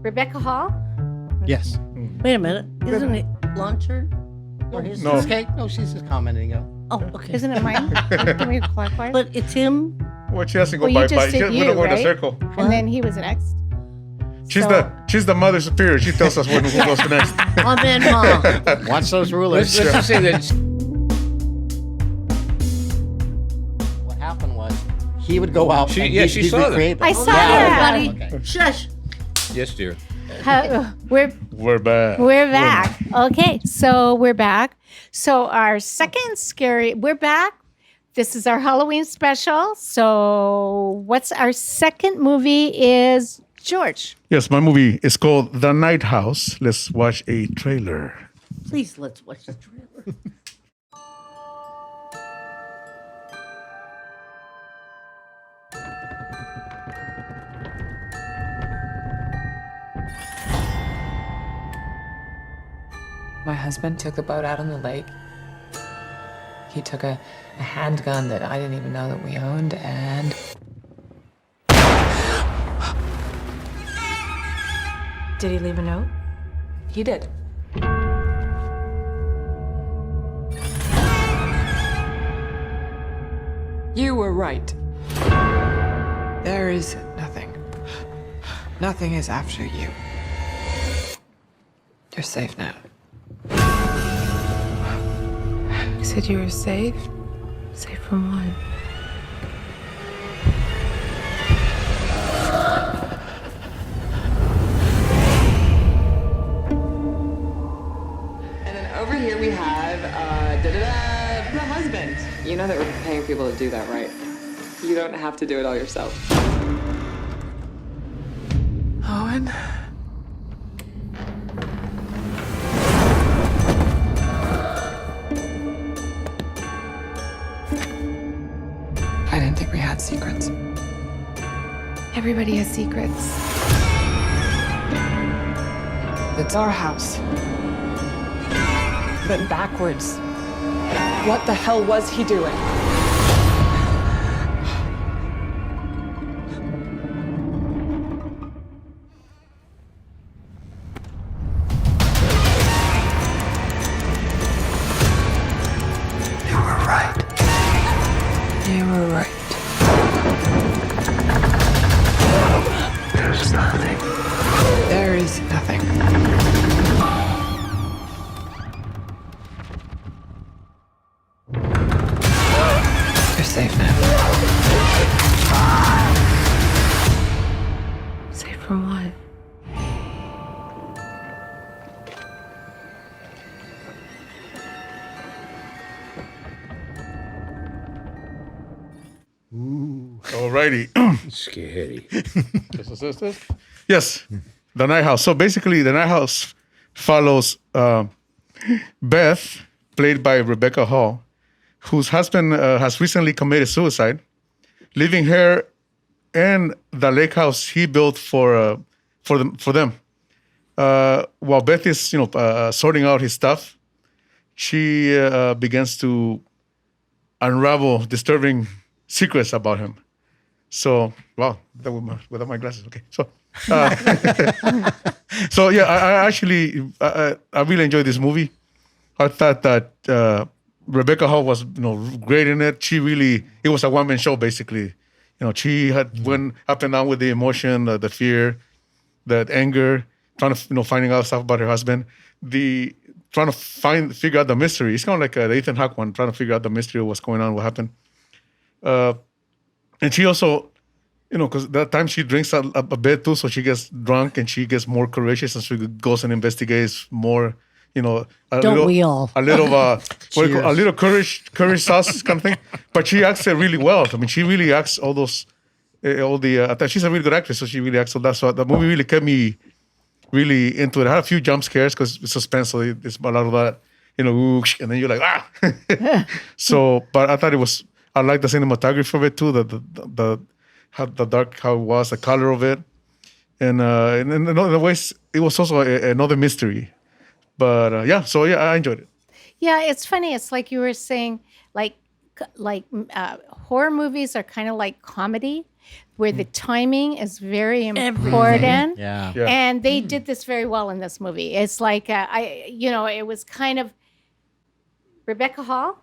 Rebecca Hall? Yes. Wait a minute. Isn't it Launcher? Or his No. okay. No, she's just commenting. Oh, okay. Isn't it mine? Give me a clockwise. But it's him. Well, she has to go Well, you by. just She did we you, don't go in a right? circle. And then he was next. She's So- the mother superior. She tells us when who goes next. Oh, man, Mom. Watch those rulers. Let's just say that What happened was he would go out. She- and yeah, he'd- she he'd saw that. recreate I them. saw that. everybody. Okay. Shush. yes, dear. We're back. We're back. Okay, so we're back. So our second we're back. This is our Halloween special. So what's our second movie is George. Yes, my movie is called The Night House. Let's watch a trailer. Please, let's watch the trailer. My husband took the boat out on the lake. He took a handgun that I didn't even know that we owned, and Did he leave a note? he did. You were right. There is nothing. Nothing is after you. You're safe now. You said you were safe? Safe from what? And then over here we have the husband. You know that we're paying people to do that, right? You don't have to do it all yourself. Owen? I didn't think we had secrets. Everybody has secrets. It's our house. But backwards. What the hell was he doing? You were right. You were right. There's nothing. There is nothing. You're safe now. Safe from what? Alrighty. Scary. Yes, The Night House. So basically, The Night House follows Beth, played by Rebecca Hall, whose husband has recently committed suicide, leaving her in the lake house he built for them. While Beth is, sorting out his stuff, she begins to unravel disturbing secrets about him. So, wow, without my glasses, okay. So, so yeah, I actually I really enjoyed this movie. I thought that Rebecca Hall was, great in it. It was a one-man show basically. She had went up and down with the emotion, the fear, the anger, trying to, finding out stuff about her husband. Trying to figure out the mystery. It's kind of like the Ethan Hawke one, trying to figure out the mystery of what's going on, what happened. And she also, because that time she drinks a bit too, so she gets drunk and she gets more courageous and she goes and investigates more, Don't we all? a little courage sauce kind of thing. But she acts it really well. I mean, she really acts all those, she's a really good actress, so she really acts all that. So the movie really kept me really into it. I had a few jump scares because it's suspense, so it's a lot of that, and then you're like, ah. So, but I thought I like the cinematography of it too, how it was, the color of it. And in other ways, it was also another mystery. But I enjoyed it. Yeah, it's funny. It's like you were saying, like horror movies are kind of like comedy, where the timing is very important. Yeah. Yeah. And they did this very well in this movie. It's like it was kind of Rebecca Hall.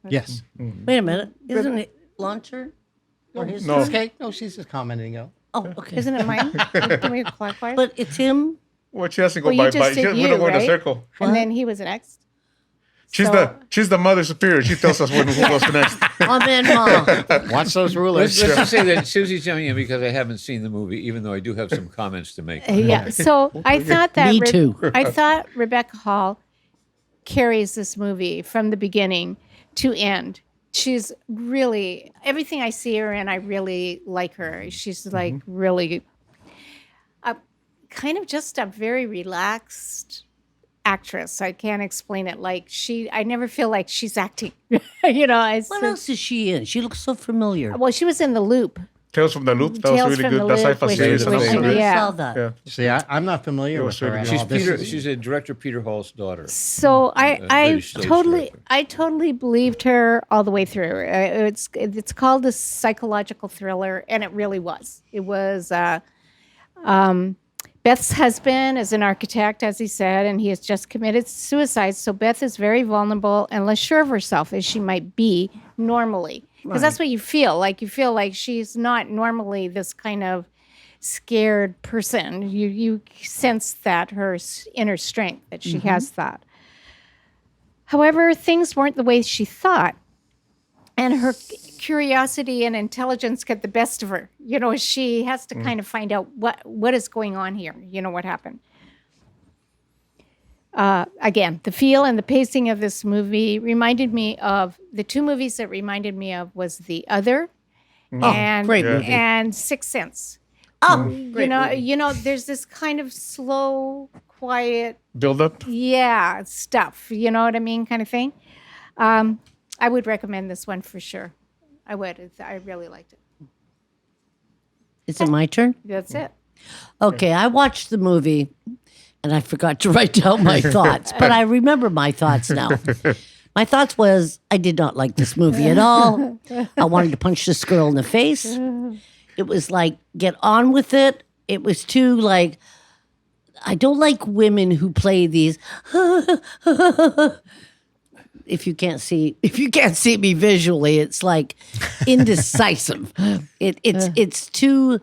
Yes. Wait a minute. Isn't it Launcher? Or his No. Okay. No, she's just commenting. Oh, okay. Isn't it mine? Can we clockwise? But it's him. Well, she has to go Well, you by. just did We you, don't go in a right? circle. And then he was next. She's So- the mother superior. She tells us who goes next. Amen, Mom. Watch those Let's, rulers. let's just say that Susie's jumping in because I haven't seen the movie, even though I do have some comments to make. Yeah. So I thought that Me too. I thought Rebecca Hall carries this movie from the beginning to end. She's really everything I see her in. I really like her. She's like really, kind of just a very relaxed actress. I can't explain it. Like I never feel like she's acting. What else is she in? She looks so familiar. Well, she was in The Loop. Tales from the Loop. That Tales was really from good. the That Loop, sci-fi which- series. which- and all which- that. I yeah. saw that. Yeah. See, I'm not familiar It with was her. really at good. all. This is- She's a director Peter Hall's daughter. So I British stage director. totally believed her all the way through. It's called a psychological thriller, and it really was. It was. Beth's husband is an architect, as he said, and he has just committed suicide. So Beth is very vulnerable and less sure of herself as she might be normally, because that's what you feel like. You feel like she's not normally this kind of scared person. You sense that her inner strength, that she has that. However, things weren't the way she thought, and her curiosity and intelligence get the best of her. She has to kind of find out what is going on here. What happened. Again, the feel and the pacing of this movie reminded me of the two movies that reminded me of was The Other and great movie. and Sixth Sense. Oh, There's this kind of slow, quiet, Build up. stuff. You know what I mean, kind of thing. I would recommend this one for sure. I would. I really liked it. is it my turn? That's it. Okay, I watched the movie and I forgot to write down my thoughts, but I remember my thoughts now. My thoughts was I did not like this movie at all. I wanted to punch this girl in the face. It was like, get on with it. It was too like, I don't like women who play these. If you can't see me visually, it's like indecisive. It's too.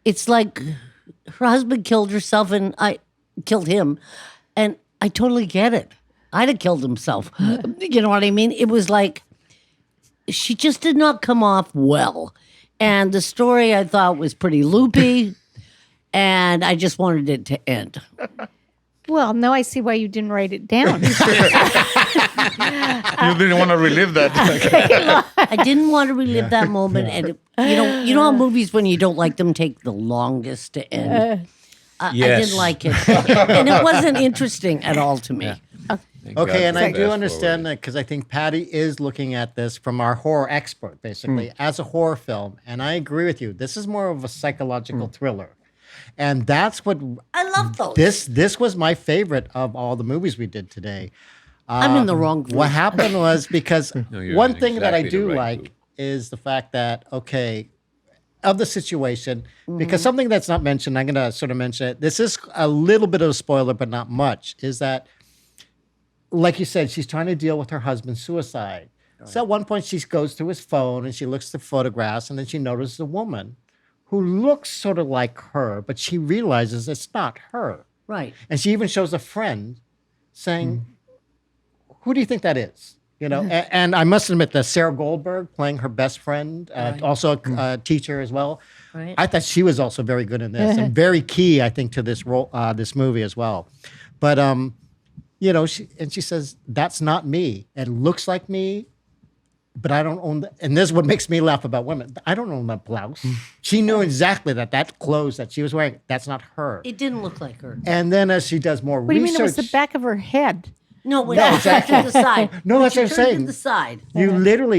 It's like her husband killed herself and I killed him, and I totally get it. I'd have killed himself. You know what I mean? It was like she just did not come off well, and the story I thought was pretty loopy, and I just wanted it to end. Well, now I see why you didn't write it down. You didn't want to relive that. I didn't want to relive that moment, and you know how movies when you don't like them take the longest to end. I Yes. didn't like it, and it wasn't interesting at all to me. Thank Okay, God and for I do fast understand forwarding. that because I think Patty is looking at this from our horror expert, basically, as a horror film. And I agree with you. This is more of a psychological thriller. And that's what I love those. this was my favorite of all the movies we did today. I'm in the wrong group. What happened was because you're one in thing that I exactly the do right like group. is the fact that, okay, of the situation, because something that's not mentioned, I'm going to sort of mention it. This is a little bit of a spoiler, but not much, is that, like you said, she's trying to deal with her husband's suicide. So at one point, she goes through his phone and she looks at photographs, and then she notices a woman who looks sort of like her, but she realizes it's not her. Right. And she even shows a friend saying, who do you think that is? And I must admit that Sarah Goldberg playing her best friend, also a teacher as well. Right. I thought she was also very good in this and very key, I think, to this role, this movie as well. But, she says, that's not me. It looks like me, but I don't own and this is what makes me laugh about women. I don't own that blouse. She knew exactly that clothes that she was wearing, that's not her. It didn't look like her. And then as she does more What do you research. mean it was the back of her head? No, when No, she turned to the side. No, When that's she what I'm turned saying. To the side.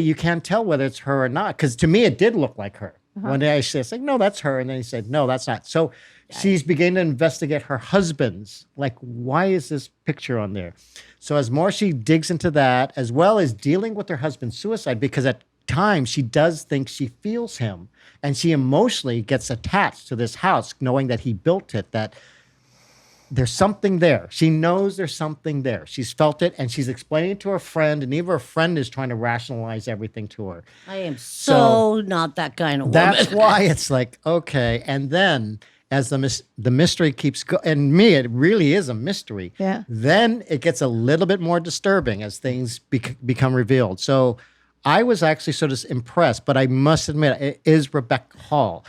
You can't tell whether it's her or not. Because to me, it did look like her. One day I said, like, no, that's her. And then he said, no, that's not. So she's beginning to investigate her husband's. Like, why is this picture on there? So as more she digs into that, as well as dealing with her husband's suicide, because time, she does think she feels him. And she emotionally gets attached to this house, knowing that he built it, that there's something there. She knows there's something there. She's felt it, and she's explaining it to her friend, and even her friend is trying to rationalize everything to her. I am so not that kind of woman. That's why it's like, okay. And then as the mystery keeps going, and it really is a mystery. Yeah. Then it gets a little bit more disturbing as things become revealed. So I was actually sort of impressed, but I must admit, it is Rebecca Hall.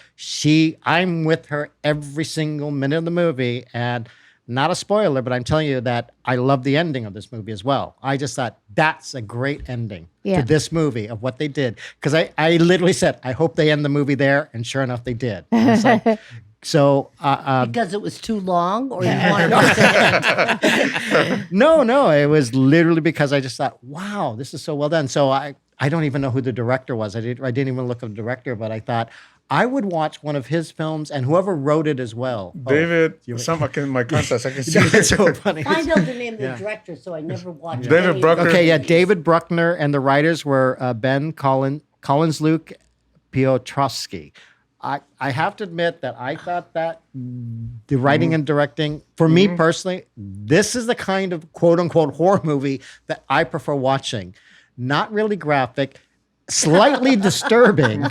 I'm with her every single minute of the movie, and not a spoiler, but I'm telling you that I love the ending of this movie as well. I just thought that's a great ending to this movie of what they did. Because I literally said, I hope they end the movie there. And sure enough, they did. And it's like, so because it was too long, or you wanted to say no, it was literally because I just thought, wow, this is so well done. So I don't even know who the director was. I didn't even look at the director, but I thought I would watch one of his films and whoever wrote it as well. David, my contacts, I can see That's it. so funny. find out the name of the director, so I never watched David any of Bruckner. Okay, yeah, David Bruckner, and the writers were Ben Collins, Luke Piotrowski. I have to admit that I thought that the writing and directing, for me personally, this is the kind of quote unquote horror movie that I prefer watching. Not really graphic, slightly disturbing,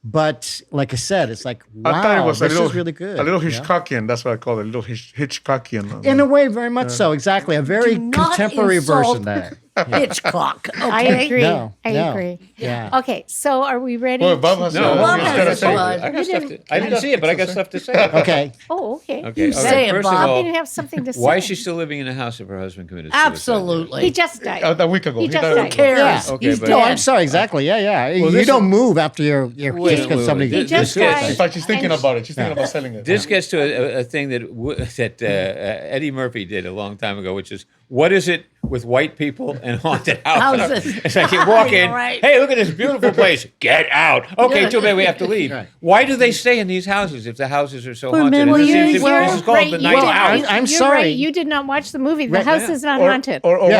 but like I said, it's like, I thought it wow, was this is really good. A little Yeah. Hitchcockian. That's what I call it. A little Hitchcockian. In a way, very much so. Exactly. A very Do not contemporary insult version there. Hitchcock. I Okay. agree. No, I no. agree. Yeah. Okay, so are we ready? Well, Bob has No, Bob I has got a stuff thought. to- I got stuff to- didn't- I didn't see it, but I got stuff to say. Okay. Oh, okay. Okay. You all say it, First Bob. of all, You have something to say. why is she still living in a house if her husband committed suicide? Absolutely. He just died. A week ago. He just died a died. week Who ago. cares? Yeah. Okay, He's but- No, dead. I'm sorry. Exactly. Yeah. Well, you this don't is- move after you're Wait, just because wait, somebody wait. gets just suicide. died. In fact, she's thinking And- about it. She's thinking about selling it. This gets to a thing that Eddie Murphy did a long time ago, which is, what is it with white people and haunted houses? Houses. It's like you walk in, Right. hey, look at this beautiful place. Get out. Okay, too bad we have to leave. Right. Why do they stay in these houses if the houses are so For haunted? memories. And this, Well, this is called the night Well, house. I'm You're sorry. right. You did not watch the movie. The Right. house is not Or- haunted. Or when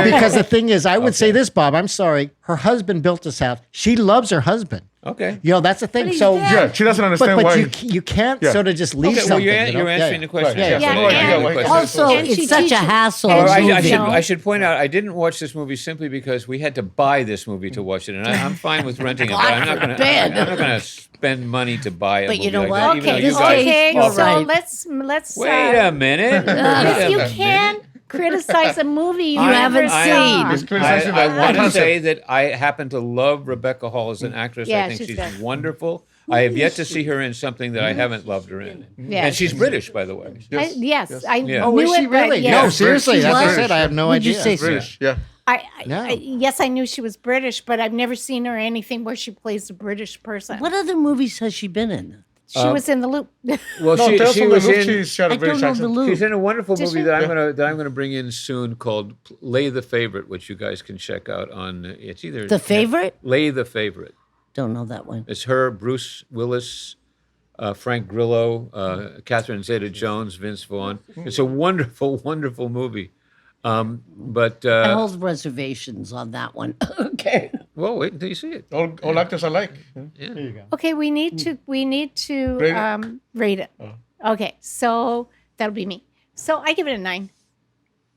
they- Because the thing is, I would say this, Bob. I'm sorry. Her husband built this house. She loves her husband. Okay. You know, that's the thing. But he's So, dead. yeah, she doesn't understand but why. you can't Yeah. sort of just leave Okay, well, something. you're, you know? you're Yeah, answering yeah. the question. Right. Yeah, Yeah, and- no idea why- and- Also, And she it's such a teaches- hassle and movie. I should point out, I didn't watch this movie simply because we had to buy this movie to watch it, and I'm fine with renting it, but I'm not going to spend money to buy a But movie you know like what? that, even though Okay, you this guys. case- okay. All So right. let's. Wait a minute. If you can criticize a movie you haven't never seen. saw. Just criticizing I that want to concept. say that I happen to love Rebecca Hall as an actress. Yeah, I think she's she's good. wonderful. I have yet to see her in something that I haven't loved her in. Yeah. And she's British, by the way. Yes, I Yeah. Oh, knew is she it, but really? yes. No, seriously. She That's what I was. said. I have no Would you idea. say so? British, yeah. No. Yes, I knew she was British, but I've never seen her in anything where she plays a British person. What other movies has she been in? She was in The Loop. Well, No, Tales she from the was Loop, in. she's got a I British don't know the accent. loop. She's in a wonderful Did movie she? that I'm gonna bring in soon called Lay the Favorite, which you guys can check out on. It's either The Favorite? Lay the Favorite. Don't know that one. It's her, Bruce Willis, Frank Grillo, Catherine Zeta-Jones, Vince Vaughn. It's a wonderful, wonderful movie. But I hold reservations on that one. Okay. well, wait until you see it. All actors alike. Okay, we need to Rate it? rate it. Okay, so that'll be me. So I give it a 9.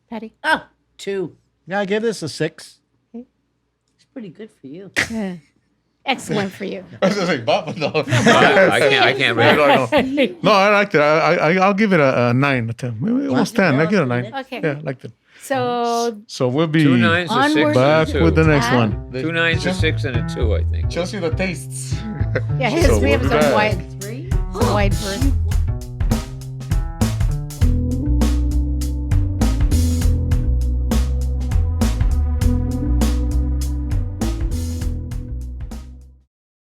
Patty. Oh, 2. Yeah, I give this a 6. It's pretty good for you. Excellent for you. I was gonna say, Bob, no. I can't rate it. No, I liked it. I'll give it a 9. 10. Almost 10. I give it a 9. Okay. Yeah, I liked it. So So we'll be 2 9s, a 6, Onward. and back a 2. with the next one. 2 9s, a 6, and a 2, I think. Shows you the tastes. yeah, So we have we'll be some back. wide version.